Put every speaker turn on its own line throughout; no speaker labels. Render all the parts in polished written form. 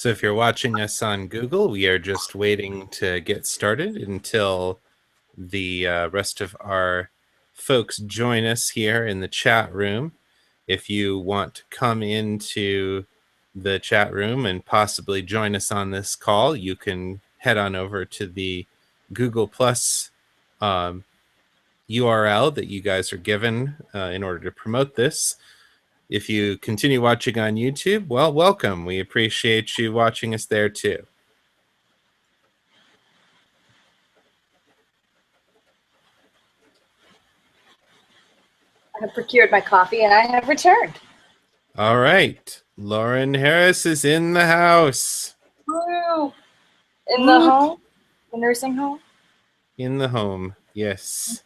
So if you're watching us on Google, we are just waiting to get started until the rest of our folks join us here in the chat room. If you want to come into the chat room and possibly join us on this call, you can head on over to the Google Plus URL that you guys are given in order to promote this. If you continue watching on YouTube, well, welcome. We appreciate you watching us there too.
I have procured my coffee and I have returned.
All right. Lauren Harris is in the house.
Woo! In the home? The nursing home?
In the home, yes.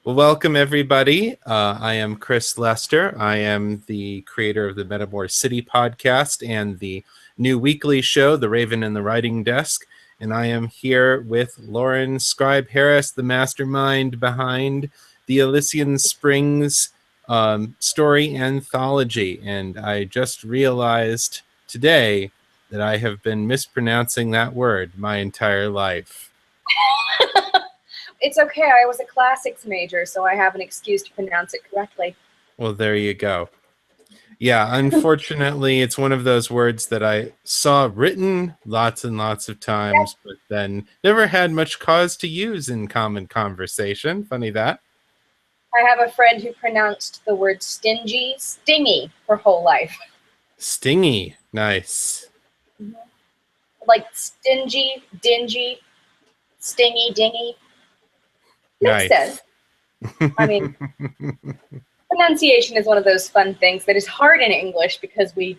Well, welcome everybody. I am Chris Lester. I am the creator of the Metamor City podcast and the new weekly show, The Raven and the Writing Desk. And I am here with Lauren Scribe Harris, the mastermind behind the Elysian Springs story anthology. And I just realized today that I have been mispronouncing that word my entire life.
It's okay. I was a classics major, so I have an excuse to pronounce it correctly.
Well, there you go. Yeah, unfortunately, it's one of those words that I saw written lots and lots of times, but then never had much cause to use in common conversation. Funny that.
I have a friend who pronounced the word stingy her whole life.
Stingy. Nice.
Like stingy, dingy, stingy, dingy. Makes sense. I mean, pronunciation is one of those fun things that is hard in English because we,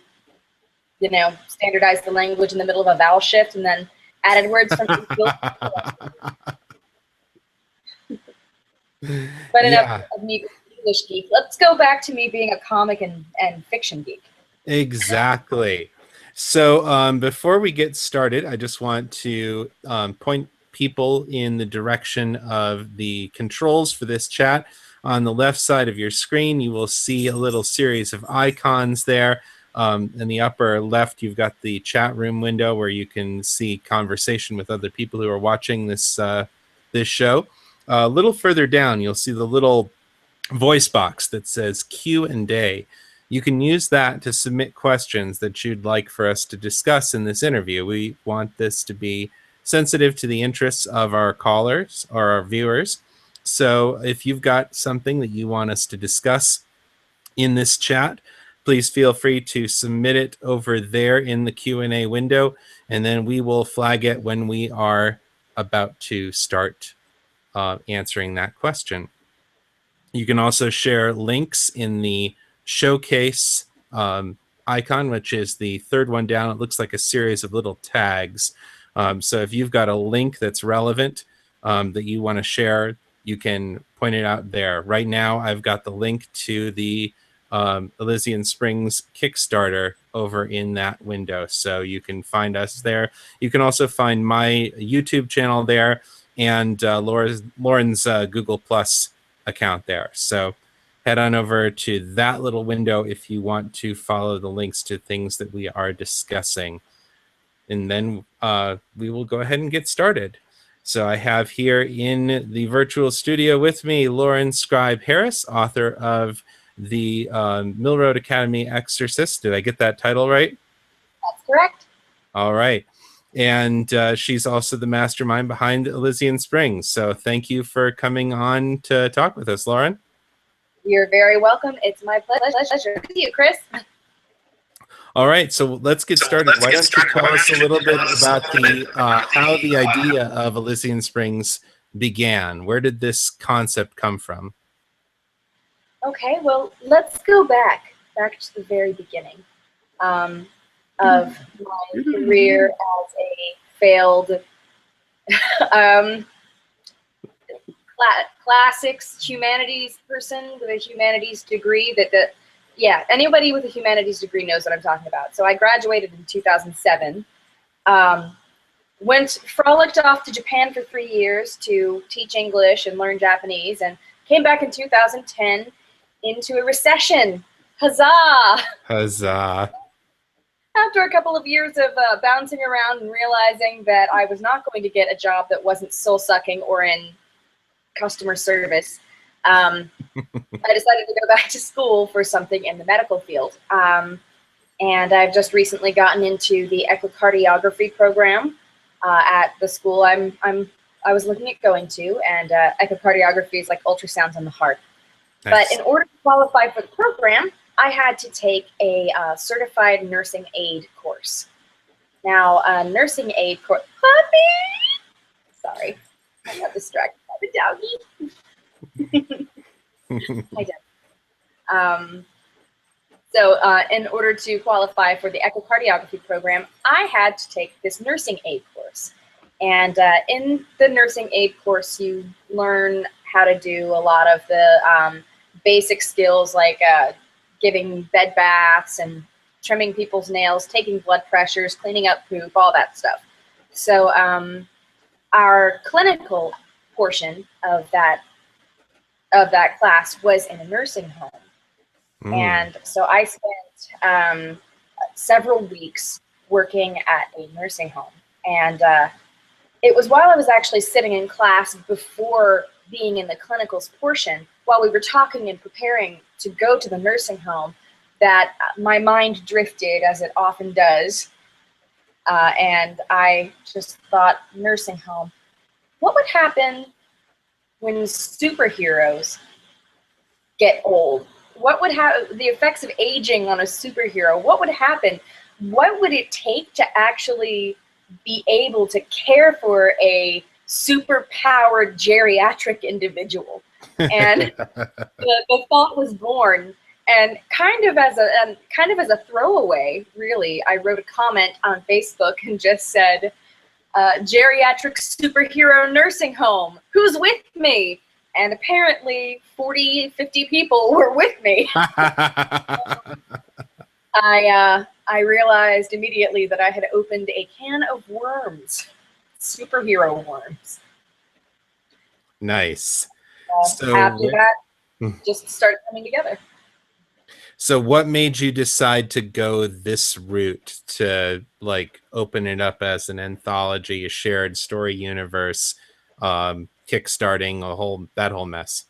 standardized the language in the middle of a vowel shift and then added words from But enough of me being an English geek. Let's go back to me being a comic and fiction geek.
Exactly. So before we get started, I just want to point people in the direction of the controls for this chat. On the left side of your screen, you will see a little series of icons there. In the upper left, you've got the chat room window where you can see conversation with other people who are watching this this show. A little further down, you'll see the little voice box that says Q&A. You can use that to submit questions that you'd like for us to discuss in this interview. We want this to be sensitive to the interests of our callers or our viewers. So if you've got something that you want us to discuss in this chat, please feel free to submit it over there in the Q&A window, and then we will flag it when we are about to start answering that question. You can also share links in the showcase icon, which is the third one down. It looks like a series of little tags. So if you've got a link that's relevant that you want to share, you can point it out there. Right now, I've got the link to the Elysian Springs Kickstarter over in that window. So you can find us there. You can also find my YouTube channel there and Lauren's Google Plus account there. So head on over to that little window if you want to follow the links to things that we are discussing. And then we will go ahead and get started. So I have here in the virtual studio with me Lauren Scribe Harris, author of the Mill Road Academy Exorcist. Did I get that title right?
That's correct.
All right. And she's also the mastermind behind Elysian Springs. So thank you for coming on to talk with us, Lauren.
You're very welcome. It's my pleasure. With you, Chris.
All right, so let's get started. Why don't you tell us a little bit about the how the idea of Elysian Springs began? Where did this concept come from?
Okay, well, let's go back to the very beginning of my career as a failed classics humanities person with a humanities degree. Anybody with a humanities degree knows what I'm talking about. So I graduated in 2007. Frolicked off to Japan for 3 years to teach English and learn Japanese, and came back in 2010 into a recession. Huzzah!
Huzzah!
after a couple of years of bouncing around and realizing that I was not going to get a job that wasn't soul-sucking or in customer service, I decided to go back to school for something in the medical field. And I've just recently gotten into the echocardiography program at the school I was looking at going to, and echocardiography is like ultrasounds on the heart.
Nice.
But in order to qualify for the program, I had to take a certified nursing aid course. Now, a nursing aid course, puppy! Sorry, I got distracted by the doggy. I did. So in order to qualify for the echocardiography program, I had to take this nursing aid course. And in the nursing aid course, you learn how to do a lot of the basic skills like giving bed baths and trimming people's nails, taking blood pressures, cleaning up poop, all that stuff. So our clinical portion of that class was in a nursing home. And so I spent several weeks working at a nursing home. And it was while I was actually sitting in class before being in the clinicals portion, while we were talking and preparing to go to the nursing home, that my mind drifted, as it often does. And I just thought, nursing home, what would happen when superheroes get old? What would have the effects of aging on a superhero? What would happen? What would it take to actually be able to care for a super-powered geriatric individual? And the thought was born. And kind of as a throwaway, really, I wrote a comment on Facebook and just said, "Geriatric superhero nursing home. Who's with me?" And apparently 40, 50 people were with me. I realized immediately that I had opened a can of worms, superhero worms.
Nice.
So after that, just started coming together.
So what made you decide to go this route, to like open it up as an anthology, a shared story universe, kickstarting that whole mess?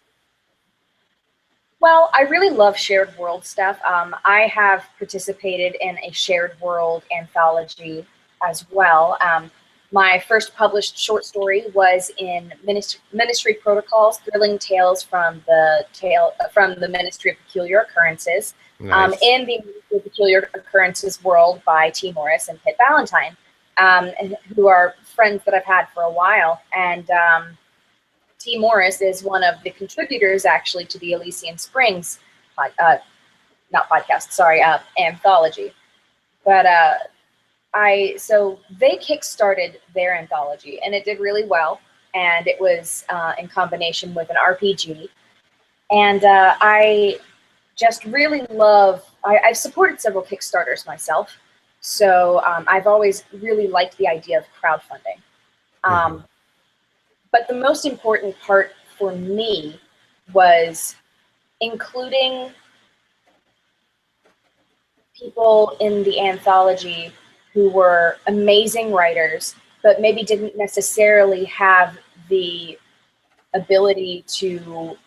Well, I really love shared world stuff. I have participated in a shared world anthology as well. My first published short story was in Ministry Protocols, Thrilling Tales from the Ministry of Peculiar Occurrences.
Nice.
In the Ministry of Peculiar Occurrences world by T. Morris and Pitt Valentine, who are friends that I've had for a while. And T. Morris is one of the contributors, actually, to the Elysian Springs, anthology. But so they kickstarted their anthology, and it did really well. And it was in combination with an RPG. And I just really love, I've supported several Kickstarters myself. So I've always really liked the idea of crowdfunding. But the most important part for me was including people in the anthology who were amazing writers, but maybe didn't necessarily have the ability to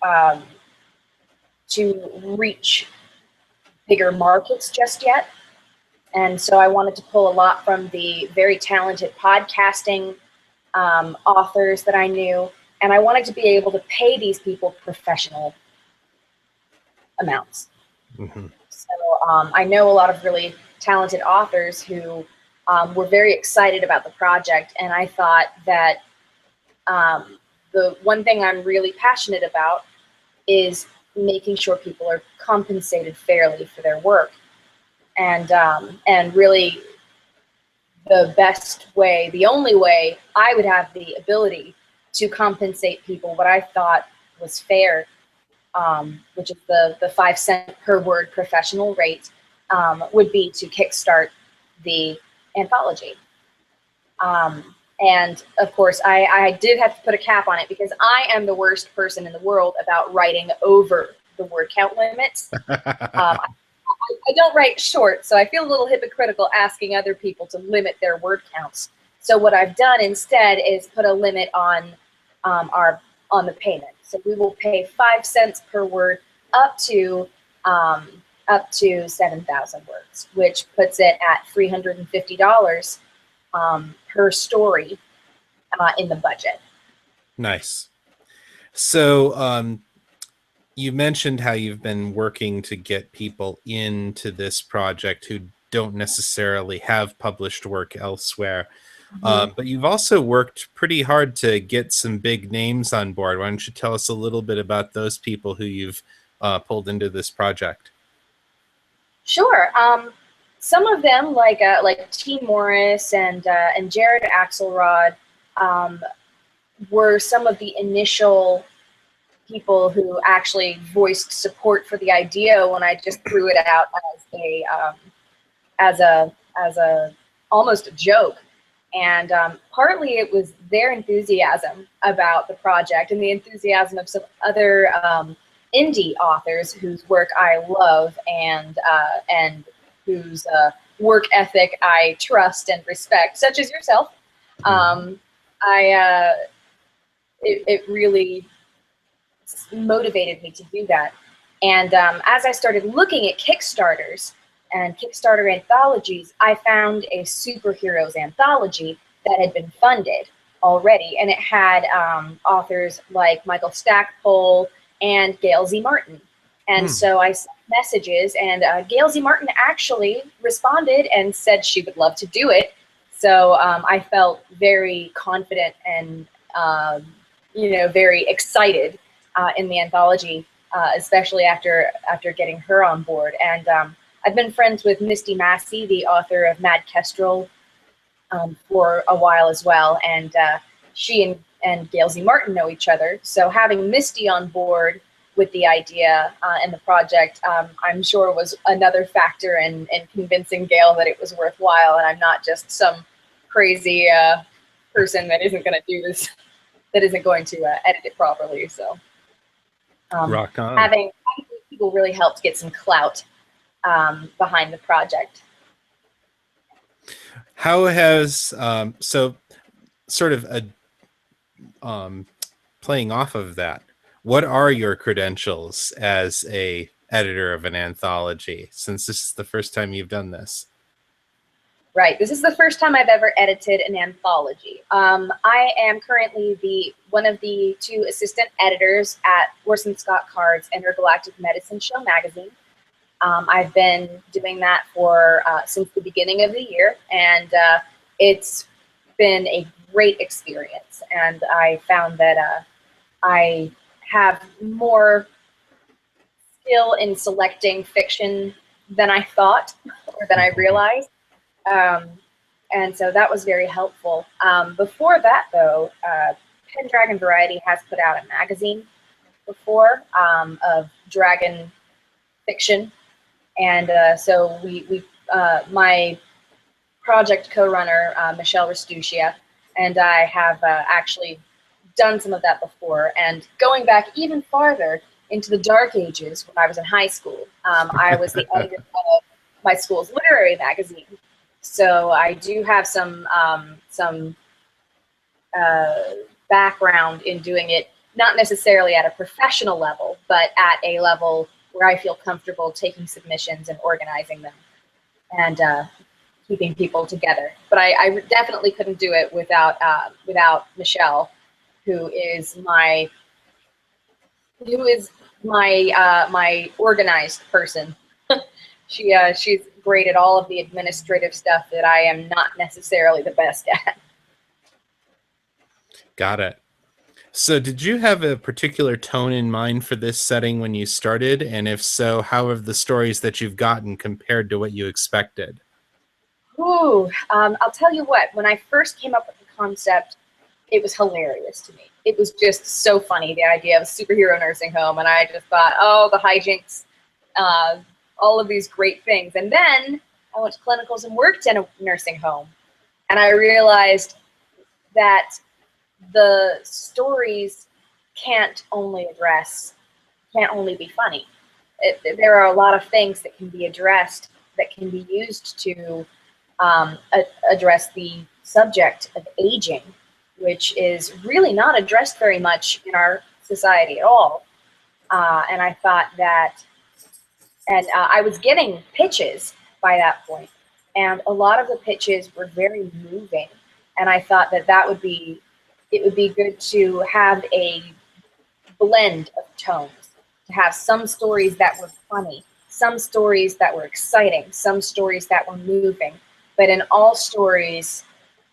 reach bigger markets just yet. And so I wanted to pull a lot from the very talented podcasting authors that I knew, and I wanted to be able to pay these people professional amounts. So I know a lot of really talented authors who were very excited about the project, and I thought that the one thing I'm really passionate about is making sure people are compensated fairly for their work, and really the best way, the only way I would have the ability to compensate people what I thought was fair, which is the 5 cent per word professional rate, would be to kickstart the anthology. And of course, I did have to put a cap on it because I am the worst person in the world about writing over the word count limits. I I don't write short, so I feel a little hypocritical asking other people to limit their word counts. So what I've done instead is put a limit on the payment. So we will pay 5 cents per word up to 7,000 words, which puts it at $350 per story in the budget.
Nice. So you mentioned how you've been working to get people into this project who don't necessarily have published work elsewhere. But you've also worked pretty hard to get some big names on board. Why don't you tell us a little bit about those people who you've pulled into this project?
Sure. Some of them, like T. Morris and Jared Axelrod, were some of the initial people who actually voiced support for the idea when I just threw it out as a almost a joke. And partly it was their enthusiasm about the project and the enthusiasm of some other indie authors whose work I love and whose work ethic I trust and respect, such as yourself. It really motivated me to do that. And as I started looking at Kickstarters and Kickstarter anthologies, I found a superheroes anthology that had been funded already, and it had authors like Michael Stackpole and Gail Z. Martin. And so I sent messages, and Gail Z. Martin actually responded and said she would love to do it. So I felt very confident and very excited in the anthology, especially after getting her on board. And I've been friends with Misty Massey, the author of Mad Kestrel, for a while as well. And she and Gail Z. Martin know each other. So having Misty on board with the idea and the project, I'm sure was another factor in convincing Gail that it was worthwhile, and I'm not just some crazy person that isn't going to do this, that isn't going to edit it properly. So
Rock on.
having people really helped get some clout behind the project.
How has so sort of playing off of that, what are your credentials as a editor of an anthology, since this is the first time you've done this?
Right. This is the first time I've ever edited an anthology. I am currently one of the 2 assistant editors at Orson Scott Card's Intergalactic Medicine Show magazine. I've been doing that for since the beginning of the year, and it's been a great experience. And I found that I have more skill in selecting fiction than I thought or than I realized. And so that was very helpful. Before that, though, Pendragon Variety has put out a magazine before of dragon fiction. And so my project co-runner, Michelle Restuccia, and I have actually done some of that before. And going back even farther into the dark ages, when I was in high school, I was the editor of my school's literary magazine. So I do have some background in doing it, not necessarily at a professional level, but at a level where I feel comfortable taking submissions and organizing them and keeping people together. But I definitely couldn't do it without Michelle, who is my organized person. She's great at all of the administrative stuff that I am not necessarily the best at.
Got it. So did you have a particular tone in mind for this setting when you started? And if so, how have the stories that you've gotten compared to what you expected?
Ooh, I'll tell you what, when I first came up with the concept, it was hilarious to me. It was just so funny, the idea of a superhero nursing home. And I just thought, oh, the hijinks, all of these great things. And then I went to clinicals and worked in a nursing home. And I realized that the stories can't only be funny. there are a lot of things that can be addressed, that can be used to address the subject of aging, which is really not addressed very much in our society at all. And I thought that, and I was getting pitches by that point, and a lot of the pitches were very moving. And I thought that it would be good to have a blend of tones, to have some stories that were funny, some stories that were exciting, some stories that were moving. But in all stories,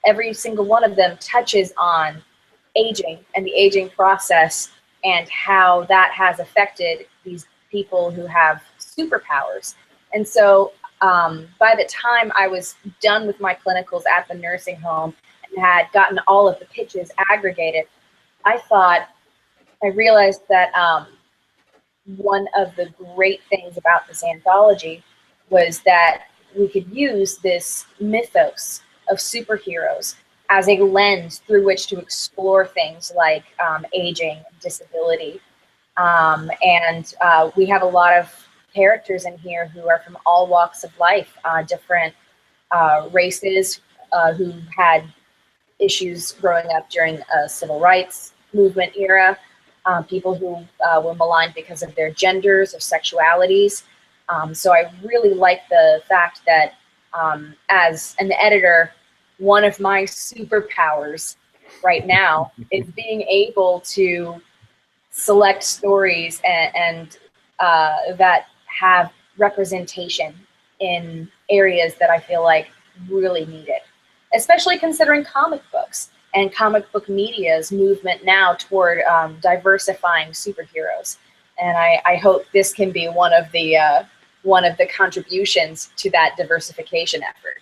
every single one of them touches on aging and the aging process and how that has affected these people who have superpowers. And so by the time I was done with my clinicals at the nursing home and had gotten all of the pitches aggregated, I realized that one of the great things about this anthology was that we could use this mythos of superheroes as a lens through which to explore things like aging and disability. And we have a lot of characters in here who are from all walks of life, different races who had issues growing up during a civil rights movement era, people who were maligned because of their genders or sexualities. So I really like the fact that as an editor, one of my superpowers right now is being able to select stories and that have representation in areas that I feel like really need it, especially considering comic books and comic book media's movement now toward diversifying superheroes. And I hope this can be one of the contributions to that diversification effort.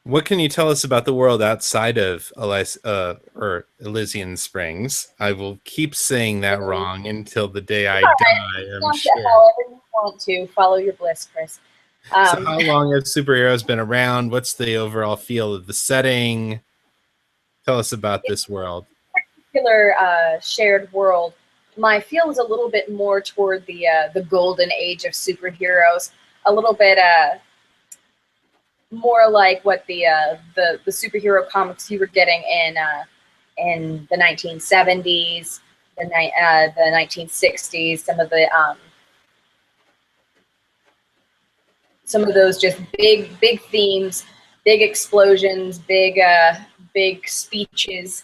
What can you tell us about the world outside of Elysian Springs? I will keep saying that wrong until the day I die, I'm sure.
However you want to. Follow your bliss, Chris.
So how long have superheroes been around? What's the overall feel of the setting? Tell us about this world.
Particular shared world, my feel is a little bit more toward the golden age of superheroes, a little bit more like what the superhero comics you were getting in the 1970s, the 1960s, some of those just big themes, big explosions, big speeches.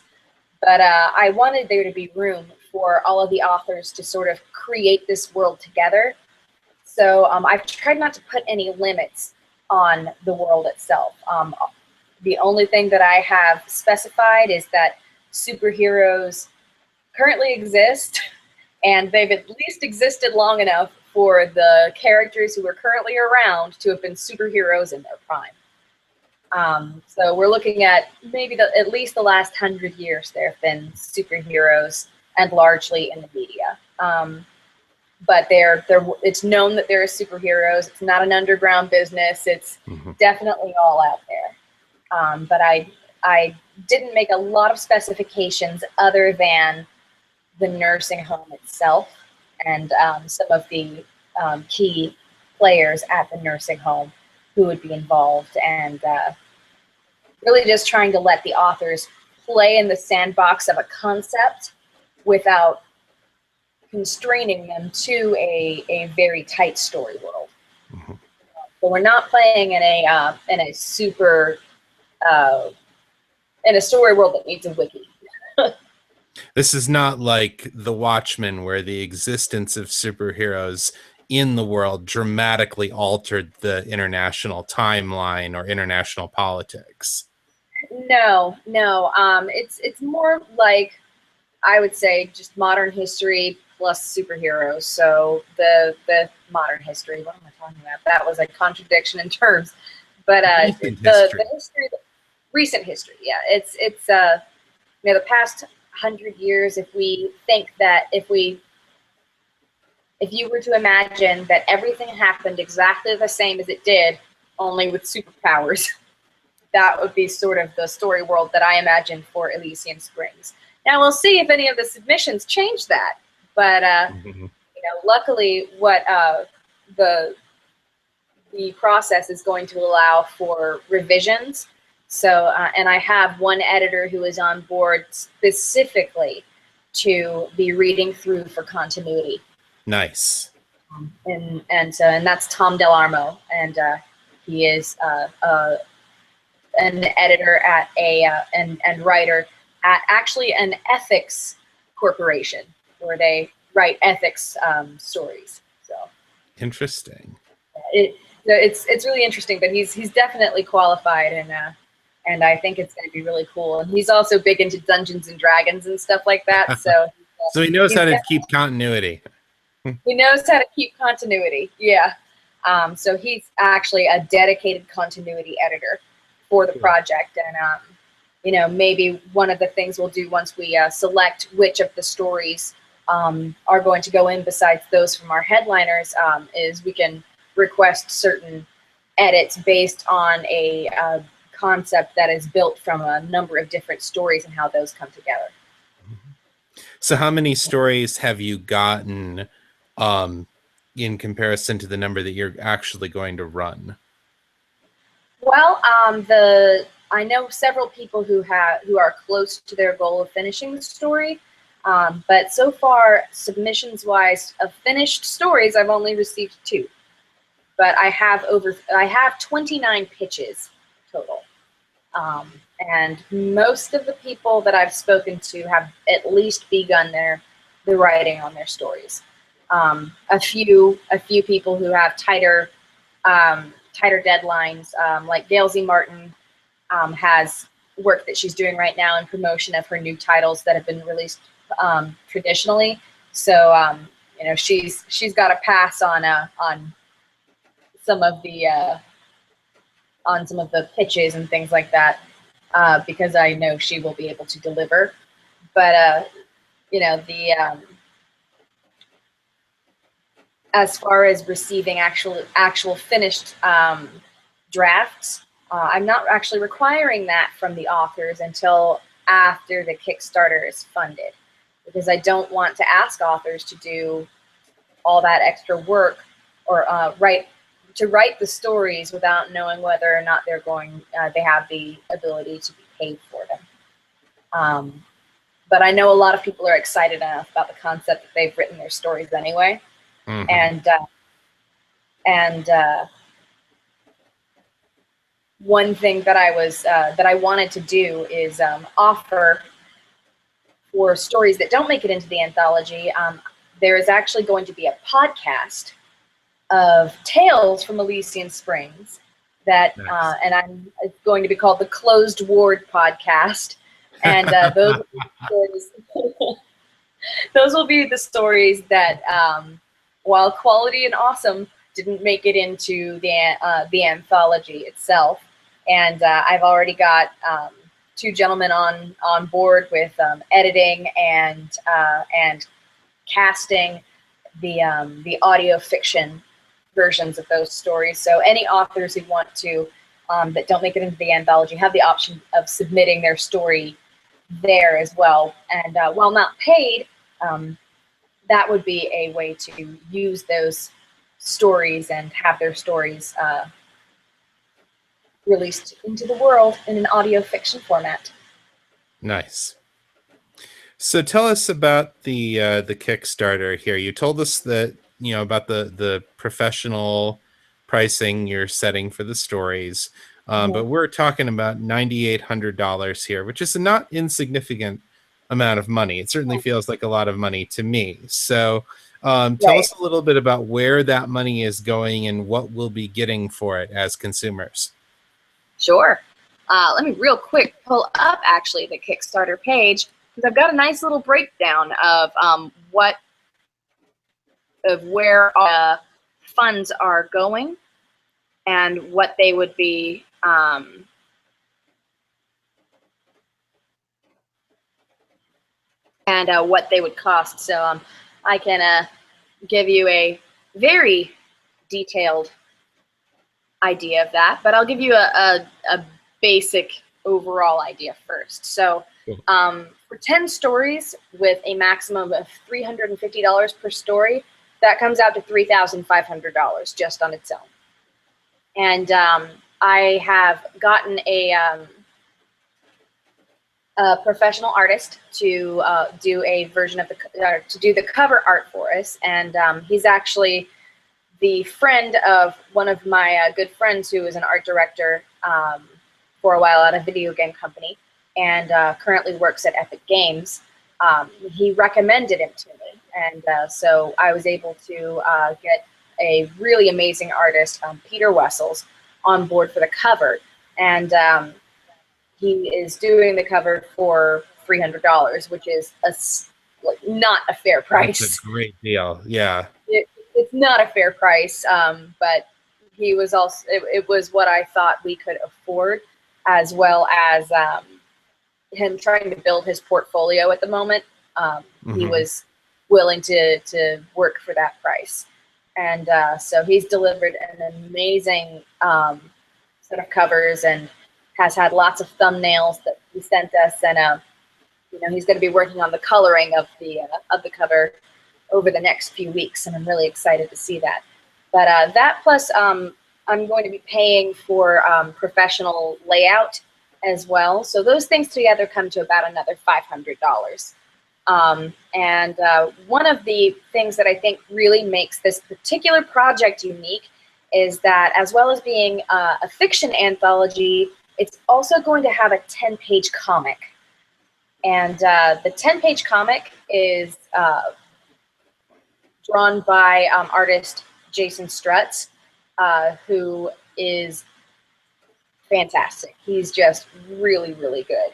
But I wanted there to be room for all of the authors to sort of create this world together. So I've tried not to put any limits on the world itself. The only thing that I have specified is that superheroes currently exist, and they've at least existed long enough for the characters who are currently around to have been superheroes in their prime. So we're looking at maybe at least the last 100 years there have been superheroes, and largely in the media. But it's known that there are superheroes. It's not an underground business. It's definitely all out there. But I didn't make a lot of specifications other than the nursing home itself and some of the key players at the nursing home who would be involved, and really just trying to let the authors play in the sandbox of a concept without constraining them to a very tight story world. So we're not playing in a super in a story world that needs a wiki.
This is not like The Watchmen, where the existence of superheroes in the world dramatically altered the international timeline or international politics.
No. It's more like, I would say, just modern history plus superheroes. So the modern history, what am I talking about? That was a contradiction in terms. But recent history, yeah. It's the past 100 years, if we think that if you were to imagine that everything happened exactly the same as it did, only with superpowers, that would be sort of the story world that I imagine for Elysian Springs. Now we'll see if any of the submissions change that, but luckily, what the process is going to allow for revisions. So, and I have one editor who is on board specifically to be reading through for continuity.
Nice.
And that's Tom Delarmo, and he is an editor at and writer at actually an ethics corporation where they write ethics stories. So
interesting.
It's really interesting, but he's definitely qualified, and I think it's going to be really cool. And he's also big into Dungeons and Dragons and stuff like that. So
so he knows how to keep continuity.
He knows how to keep continuity. Yeah. So he's actually a dedicated continuity editor for the project, and maybe one of the things we'll do once we select which of the stories are going to go in besides those from our headliners is we can request certain edits based on a concept that is built from a number of different stories and how those come together.
So how many stories have you gotten in comparison to the number that you're actually going to run?
Well, I know several people who are close to their goal of finishing the story, but so far, submissions-wise, of finished stories, I've only received 2. But I have 29 pitches total, and most of the people that I've spoken to have at least begun the writing on their stories. A few people who have tighter deadlines, like Gail Z. Martin has work that she's doing right now in promotion of her new titles that have been released traditionally. So she's got a pass on some of the pitches and things like that because I know she will be able to deliver. But as far as receiving actual finished drafts, I'm not actually requiring that from the authors until after the Kickstarter is funded, because I don't want to ask authors to do all that extra work or write the stories without knowing whether or not they have the ability to be paid for them. But I know a lot of people are excited enough about the concept that they've written their stories anyway. Mm-hmm. And one thing that I wanted to do is offer for stories that don't make it into the anthology. There is actually going to be a podcast of tales from Elysian Springs that, nice. And it's going to be called the Closed Ward Podcast, and those will be the stories that, while quality and awesome, didn't make it into the anthology itself. And I've already got 2 gentlemen on board with editing and casting the audio fiction versions of those stories. So any authors who want to that don't make it into the anthology have the option of submitting their story there as well. And while not paid, that would be a way to use those stories and have their stories released into the world in an audio fiction format.
Nice. So tell us about the Kickstarter here. You told us that about the professional pricing you're setting for the stories, but we're talking about $9,800 here, which is a not insignificant amount of money. It certainly feels like a lot of money to me. So tell us a little bit about where that money is going and what we'll be getting for it as consumers.
Sure. Let me real quick pull up actually the Kickstarter page, because I've got a nice little breakdown of where funds are going and what they would be and what they would cost. So I can give you a very detailed idea of that, but I'll give you a basic overall idea first. So for 10 stories with a maximum of $350 per story, that comes out to $3,500 just on its own. And I have gotten a professional artist to do a version of to do the cover art for us, and he's actually the friend of one of my good friends who is an art director for a while at a video game company, and currently works at Epic Games. He recommended him to me, and so I was able to get a really amazing artist, Peter Wessels, on board for the cover, and he is doing the cover for $300, which is not a fair price.
That's a great deal. Yeah.
It's not a fair price, but he was also, it was what I thought we could afford, as well as him trying to build his portfolio at the moment. He was willing to work for that price. And so he's delivered an amazing set of covers and has had lots of thumbnails that he sent us. And you know, he's going to be working on the coloring of the cover over the next few weeks, and I'm really excited to see that. But that plus I'm going to be paying for professional layout as well. So those things together come to about another $500. And one of the things that I think really makes this particular project unique is that, as well as being a fiction anthology, it's also going to have a 10-page comic. And the 10-page comic is drawn by artist Jason Strutz, who is fantastic. He's just really, really good.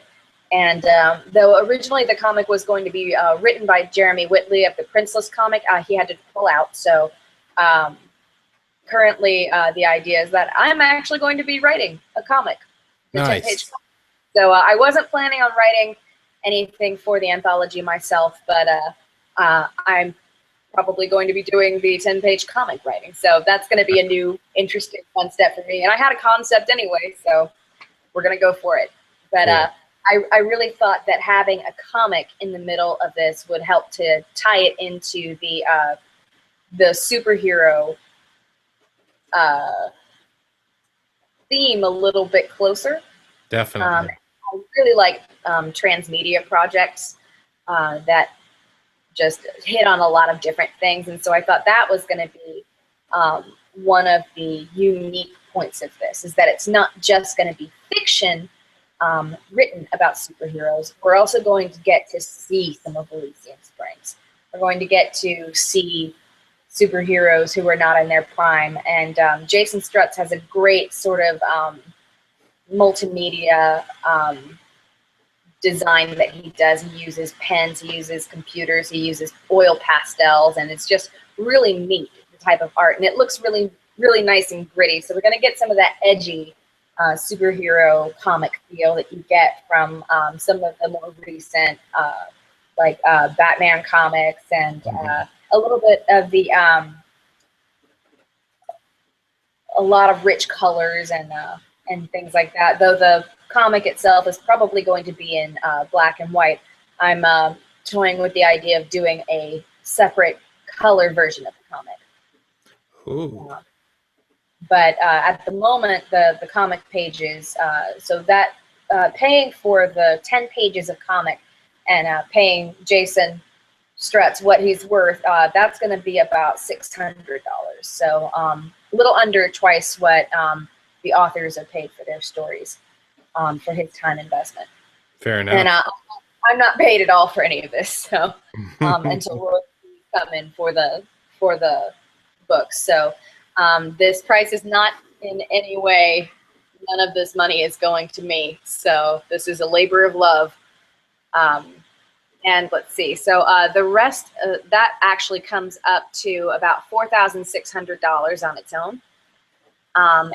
And though originally the comic was going to be written by Jeremy Whitley of the Princeless comic, he had to pull out. So currently the idea is that I'm actually going to be writing a comic.
Nice.
10-page comic. So I wasn't planning on writing anything for the anthology myself, but I'm probably going to be doing the 10-page comic writing. So that's going to be a new, interesting, fun step for me. And I had a concept anyway, so we're going to go for it. But
cool.
I really thought that having a comic in the middle of this would help to tie it into the superhero theme a little bit closer.
Definitely.
I really like transmedia projects that just hit on a lot of different things, and so I thought that was going to be one of the unique points of this, is that it's not just going to be fiction written about superheroes. We're also going to get to see some of Elysian Springs. We're going to get to see superheroes who are not in their prime, and Jason Strutz has a great sort of multimedia design that he does. He uses pens, he uses computers, he uses oil pastels, and it's just really neat, the type of art, and it looks really, really nice and gritty. So we're going to get some of that edgy superhero comic feel that you get from some of the more recent like Batman comics, and a little bit of the a lot of rich colors and things like that. Though the comic itself is probably going to be in black and white, I'm toying with the idea of doing a separate color version of the comic.
Ooh.
But at the moment, the comic pages, so that paying for the 10 pages of comic and paying Jason Strutz what he's worth, that's going to be about $600. So a little under twice what the authors have paid for their stories for his time investment.
Fair enough.
And I'm not paid at all for any of this, so until royalties come in for the books. So this price is not in any way, none of this money is going to me. So this is a labor of love. And let's see, so the rest, that actually comes up to about $4,600 on its own.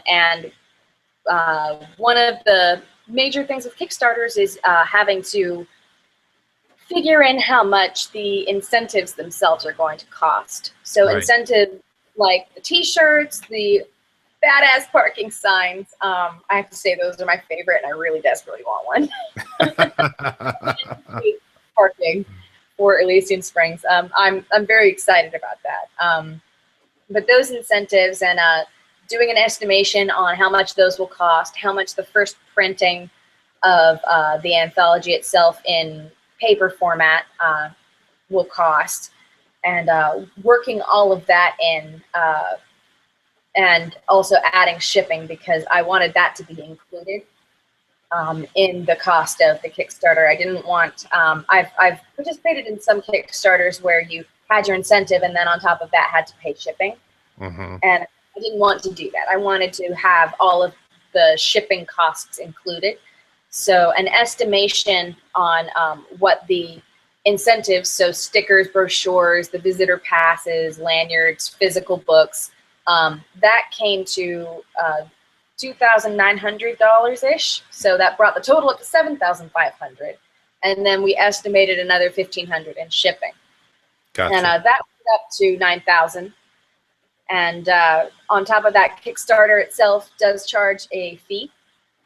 And one of the major things with Kickstarters is having to figure in how much the incentives themselves are going to cost. So
Right.
incentives like the t-shirts, the badass parking signs, I have to say those are my favorite, and I really desperately want one. Parking for Elysian Springs. I'm very excited about that. But those incentives and doing an estimation on how much those will cost, how much the first printing of the anthology itself in paper format will cost, and working all of that in, and also adding shipping, because I wanted that to be included in the cost of the Kickstarter. I didn't want, I've participated in some Kickstarters where you had your incentive and then on top of that had to pay shipping.
Mm-hmm.
And I didn't want to do that. I wanted to have all of the shipping costs included. So an estimation on what the incentives, so stickers, brochures, the visitor passes, lanyards, physical books, that came to $2,900-ish. So that brought the total up to $7,500. And then we estimated another $1,500 in shipping.
Gotcha.
And that went up to $9,000. And on top of that, Kickstarter itself does charge a fee,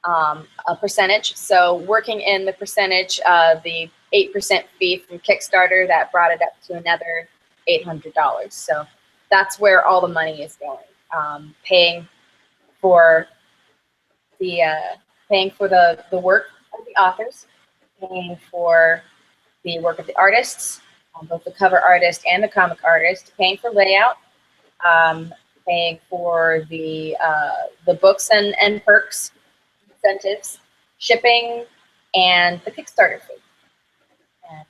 a percentage. So working in the percentage of the 8% fee from Kickstarter, that brought it up to another $800. So that's where all the money is going. Paying for the work of the authors, paying for the work of the artists, both the cover artist and the comic artist, paying for layout, paying for the books and perks, incentives, shipping, and the Kickstarter fee. And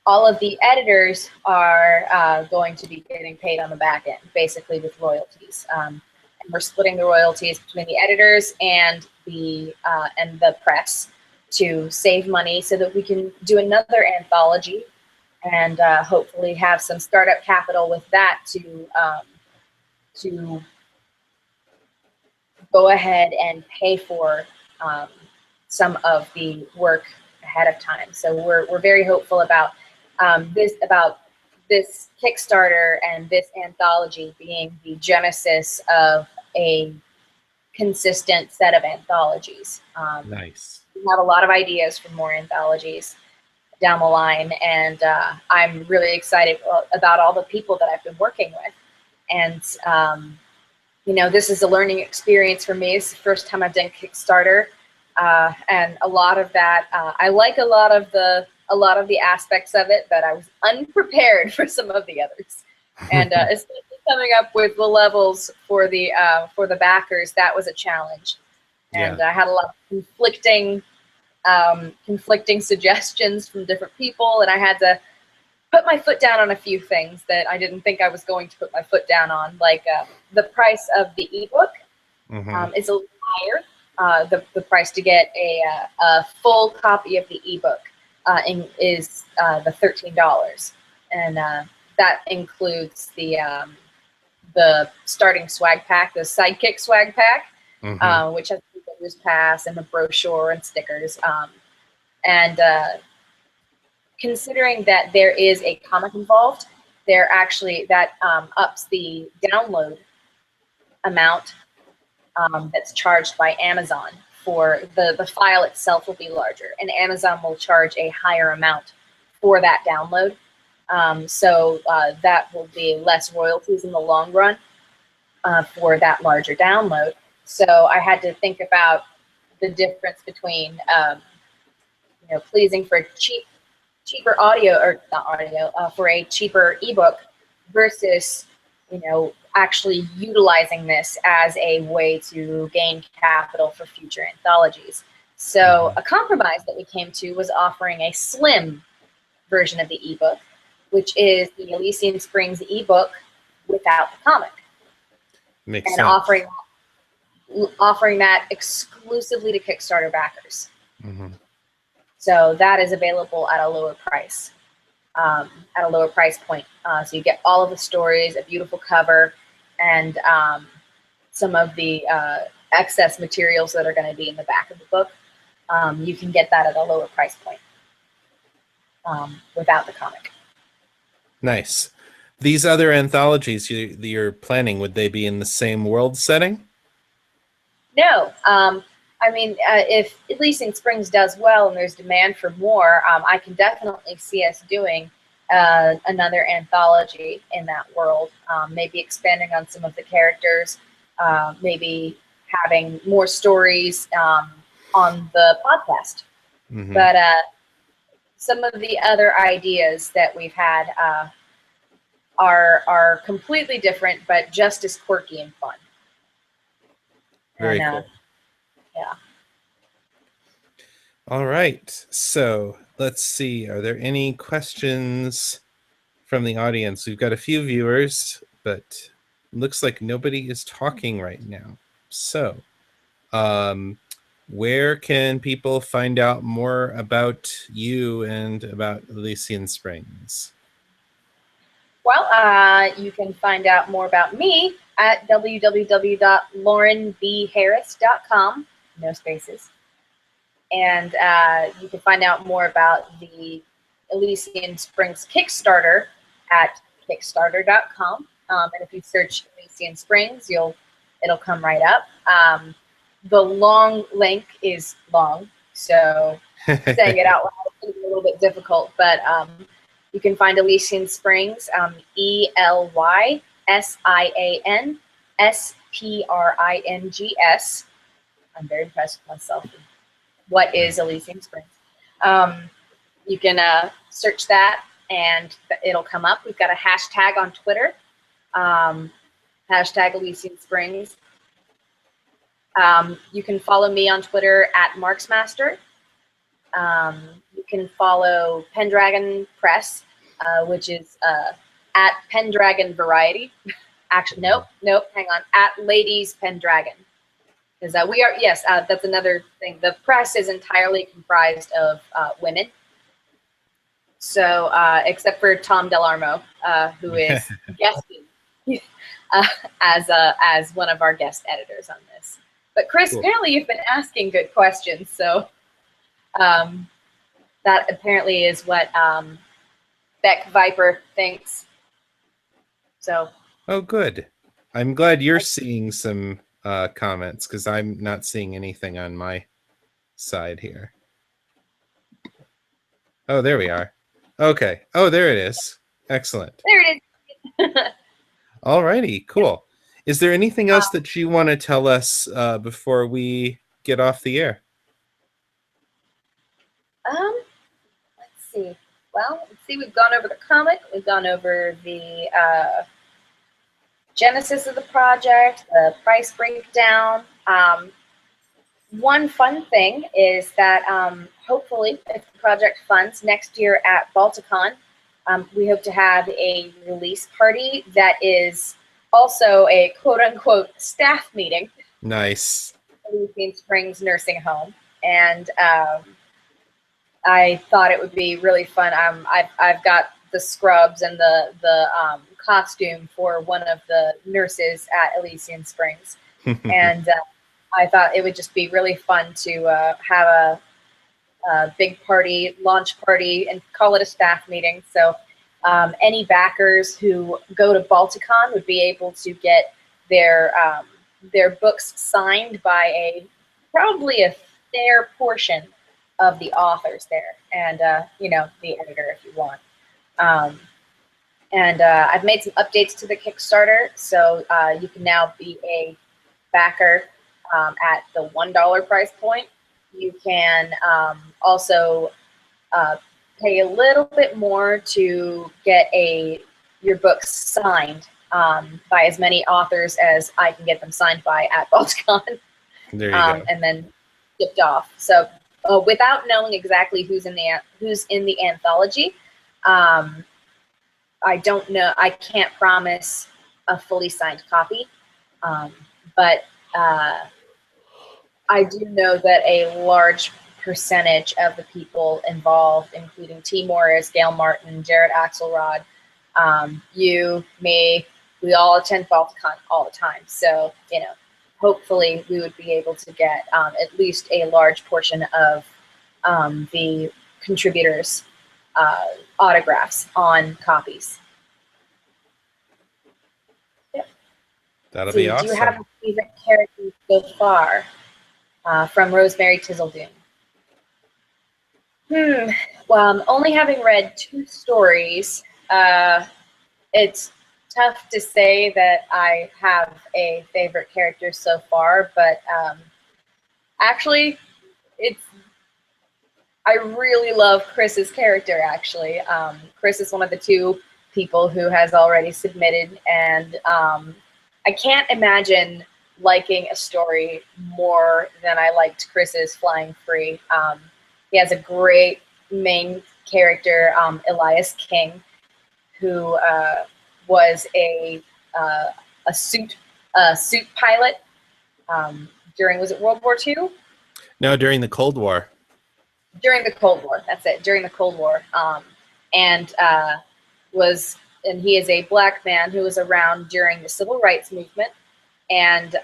all of the editors are going to be getting paid on the back end, basically with royalties. And we're splitting the royalties between the editors and the press to save money so that we can do another anthology and hopefully have some startup capital with that to go ahead and pay for some of the work ahead of time. So we're very hopeful about this Kickstarter and this anthology being the genesis of a consistent set of anthologies.
Nice.
We have a lot of ideas for more anthologies down the line, and I'm really excited about all the people that I've been working with. And you know, this is a learning experience for me. It's the first time I've done Kickstarter, and a lot of that, I like a lot of the aspects of it, but I was unprepared for some of the others. And especially coming up with the levels for the backers, that was a challenge. And
Yeah.
I had a lot of conflicting suggestions from different people, and I had to put my foot down on a few things that I didn't think I was going to put my foot down on, like the price of the ebook is a little higher. The price to get a full copy of the ebook is the $13, and that includes the starting swag pack, the Sidekick swag pack, which has the visitor's pass and the brochure and stickers. And considering that there is a comic involved, that ups the download amount that's charged by Amazon. For the file itself will be larger, and Amazon will charge a higher amount for that download. So that will be less royalties in the long run for that larger download. So I had to think about the difference between pleasing for cheaper audio, or not audio, for a cheaper ebook versus actually utilizing this as a way to gain capital for future anthologies. So a compromise that we came to was offering a slim version of the ebook, which is the Elysian Springs ebook without the comic.
Makes
and
sense.
offering that exclusively to Kickstarter backers.
Mm-hmm.
So that is available at a lower price, point. So you get all of the stories, a beautiful cover, and some of the excess materials that are going to be in the back of the book. You can get that at a lower price point without the comic.
Nice. These other anthologies you're planning, would they be in the same world setting?
No. I mean, if Elysian Springs does well and there's demand for more, I can definitely see us doing another anthology in that world. Maybe expanding on some of the characters, maybe having more stories on the podcast.
Mm-hmm.
But some of the other ideas that we've had are completely different, but just as quirky and fun.
Very cool.
Yeah.
All right. So let's see. Are there any questions from the audience? We've got a few viewers, but it looks like nobody is talking right now. So, where can people find out more about you and about Elysian Springs?
Well, you can find out more about me at www.laurenbharris.com. No spaces. And you can find out more about the Elysian Springs Kickstarter at kickstarter.com. And if you search Elysian Springs, it'll come right up. The long link is long, so saying it out loud is a little bit difficult, but you can find Elysian Springs, ELYSIAN SPRINGS. I'm very impressed with myself. What is Elysian Springs? You can search that and it'll come up. We've got a hashtag on Twitter, hashtag Elysian Springs. You can follow me on Twitter at Marksmaster. You can follow Pendragon Press, which is at Pendragon Variety. Actually, nope, hang on, at Ladies Pendragon. Because we are, yes, that's another thing. The press is entirely comprised of women. So, except for Tom Delarmo, who is guesting as one of our guest editors on this. But Chris,
Cool.
Apparently you've been asking good questions, so that apparently is what Beck Viper thinks. So.
Oh, good. I'm glad you're seeing some comments, because I'm not seeing anything on my side here. Oh, there we are. Okay. Oh, there it is. Excellent.
There it is.
All righty. Cool. Is there anything else that you want to tell us before we get off the air?
Let's see. Well, let's see. We've gone over the comic. We've gone over the genesis of the project, the price breakdown. One fun thing is that hopefully, if the project funds next year at Balticon, we hope to have a release party that is also a quote-unquote staff meeting.
Nice.
At Elysian Springs Nursing Home, and I thought it would be really fun. I've got the scrubs and the costume for one of the nurses at Elysian Springs, and I thought it would just be really fun to have a big party, launch party, and call it a staff meeting. So any backers who go to Balticon would be able to get their books signed by probably a fair portion of the authors there, and the editor if you want. And I've made some updates to the Kickstarter, so you can now be a backer at the $1 price point. You can also pay a little bit more to get your books signed by as many authors as I can get them signed by at Balticon.
There you go.
And then shipped off. So without knowing exactly who's in the anthology, I don't know. I can't promise a fully signed copy, but I do know that a large percentage of the people involved, including T. Morris, Gail Martin, Jared Axelrod, you, me, we all attend Balticon all the time. So, hopefully we would be able to get at least a large portion of the contributors' autographs on copies. Yep.
That'll be awesome.
Do you have a favorite character so far? from Rosemary Tizzledoon. Well, only having read 2 stories, it's tough to say that I have a favorite character so far, but actually, I really love Chris's character, actually. Chris is one of the 2 people who has already submitted, and I can't imagine liking a story more than I liked Chris's Flying Free. He has a great main character, Elias King, who was a suit pilot during, was it World War II?
No, during the Cold War.
During the Cold War, that's it. During the Cold War, and he is a black man who was around during the Civil Rights Movement, and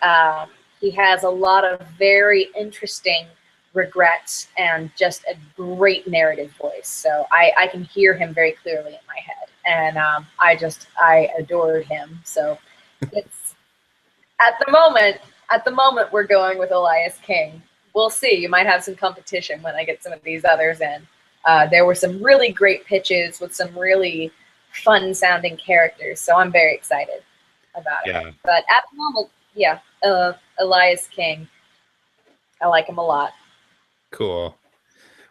he has a lot of very interesting regrets and just a great narrative voice. So I can hear him very clearly in my head, and I adored him. So it's at the moment we're going with Elias King. We'll see. You might have some competition when I get some of these others in. There were some really great pitches with some really fun-sounding characters, so I'm very excited about it. But at the moment, yeah, Elias King. I like him a lot.
Cool.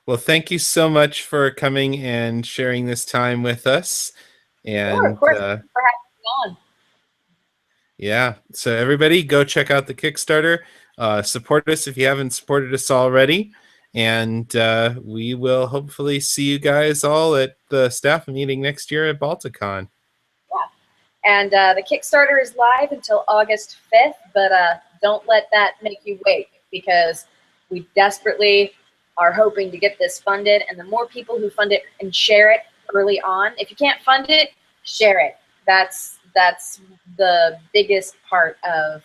Well, thank you so much for coming and sharing this time with us. And
sure, of course. Thanks for having me on.
Yeah. So everybody go check out the Kickstarter. Support us if you haven't supported us already. And we will hopefully see you guys all at the staff meeting next year at Balticon.
Yeah. And the Kickstarter is live until August 5th, but don't let that make you wait, because we desperately are hoping to get this funded. And the more people who fund it and share it early on, if you can't fund it, share it. That's the biggest part of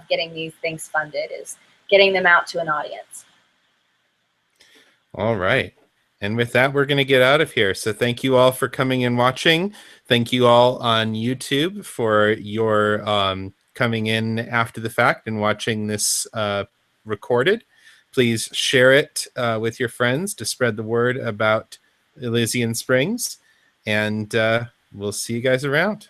getting these things funded, is getting them out to an audience.
All right. And with that, we're going to get out of here. So thank you all for coming and watching. Thank you all on YouTube for your coming in after the fact and watching this recorded. Please share it with your friends to spread the word about Elysian Springs. And we'll see you guys around.